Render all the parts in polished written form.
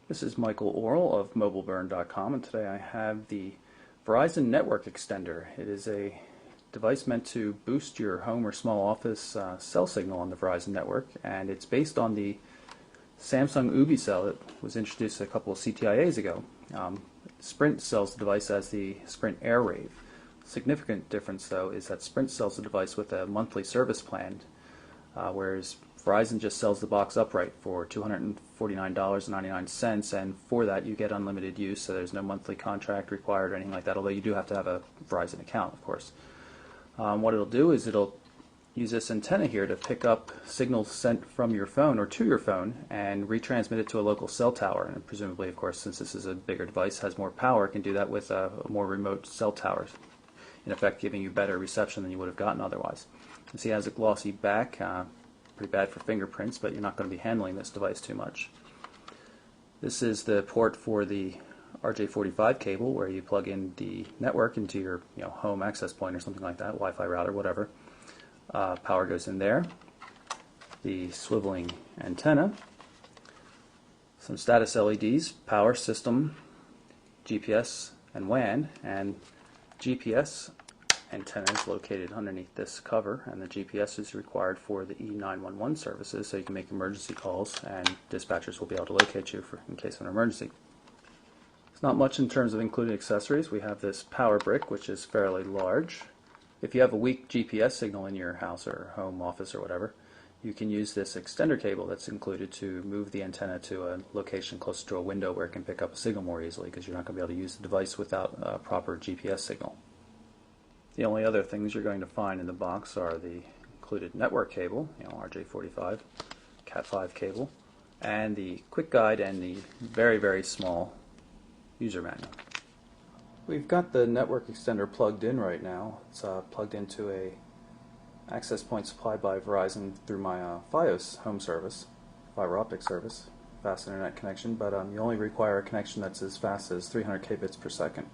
This is Michael Orrell of MobileBurn.com, and today I have the Verizon Network Extender. It is a device meant to boost your home or small office cell signal on the Verizon network, and it's based on the Samsung UbiCell that was introduced a couple of CTIAs ago. Sprint sells the device as the Sprint AirRave. Significant difference, though, is that Sprint sells the device with a monthly service plan, whereas Verizon just sells the box upright for $249.99, and for that you get unlimited use, so there's no monthly contract required or anything like that, although you do have to have a Verizon account, of course. What it'll do is it'll use this antenna here to pick up signals sent from your phone or to your phone and retransmit it to a local cell tower, and presumably, of course, since this is a bigger device, has more power, it can do that with more remote cell towers, in effect giving you better reception than you would have gotten otherwise. You see it has a glossy back, pretty bad for fingerprints, but you're not going to be handling this device too much. This is the port for the RJ45 cable, where you plug in the network into your home access point or something like that, Wi-Fi router, whatever. Power goes in there. The swiveling antenna, some status LEDs, power system, GPS and WAN, and GPS antenna is located underneath this cover, and the GPS is required for the E911 services, so you can make emergency calls and dispatchers will be able to locate you in case of an emergency. It's not much in terms of included accessories. We have this power brick, which is fairly large. If you have a weak GPS signal in your house or home office or whatever, you can use this extender cable that's included to move the antenna to a location closer to a window where it can pick up a signal more easily, because you're not going to be able to use the device without a proper GPS signal. The only other things you're going to find in the box are the included network cable, RJ45, Cat5 cable, and the quick guide and the very, very small user manual. We've got the network extender plugged in right now. It's plugged into a access point supplied by Verizon through my Fios home service, fiber optic service, fast internet connection, but you only require a connection that's as fast as 300 kbits per second.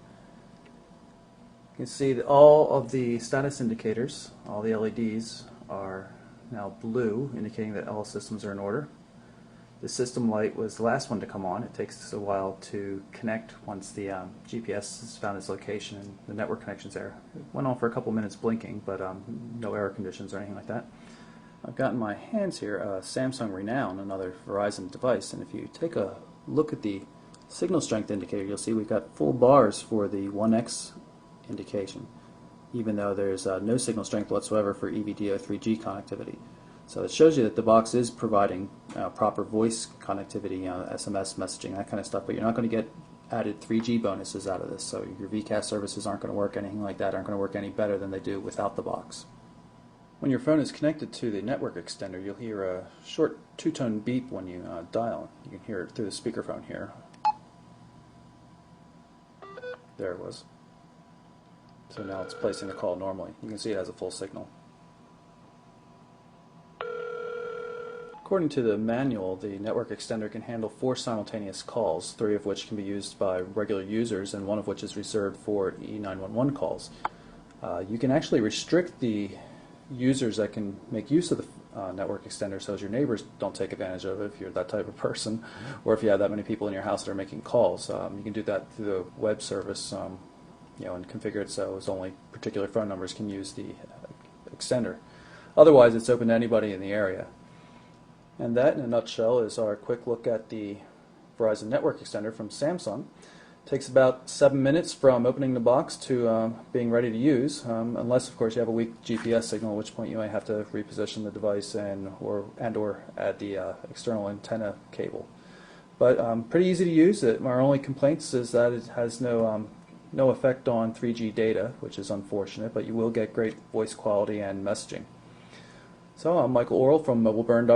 You can see that all of the status indicators, all the LEDs, are now blue, indicating that all systems are in order. The system light was the last one to come on. It takes a while to connect once the GPS has found its location and the network connection's there. It went on for a couple minutes blinking, but no error conditions or anything like that. I've got in my hands here a Samsung Renown, another Verizon device, and if you take a look at the signal strength indicator, you'll see we've got full bars for the 1x indication, even though there's no signal strength whatsoever for EVDO 3G connectivity. So it shows you that the box is providing proper voice connectivity, SMS messaging, that kind of stuff, but you're not going to get added 3G bonuses out of this, so your VCAS services aren't going to work, anything like that, aren't going to work any better than they do without the box. When your phone is connected to the network extender, you'll hear a short two-tone beep when you dial. You can hear it through the speakerphone here. There it was. So now it's placing the call normally. You can see it has a full signal. According to the manual, the network extender can handle 4 simultaneous calls, 3 of which can be used by regular users and 1 of which is reserved for E911 calls. You can actually restrict the users that can make use of the network extender so as your neighbors don't take advantage of it if you're that type of person, or if you have that many people in your house that are making calls. You can do that through the web service, and configure it so as only particular phone numbers can use the extender. Otherwise, it's open to anybody in the area. And that, in a nutshell, is our quick look at the Verizon Network Extender from Samsung. It takes about 7 minutes from opening the box to being ready to use, unless, of course, you have a weak GPS signal, at which point you might have to reposition the device or add the external antenna cable. But pretty easy to use. Our only complaints is that it has no effect on 3G data, which is unfortunate, but you will get great voice quality and messaging. So I'm Michael Orrell from MobileBurn.com.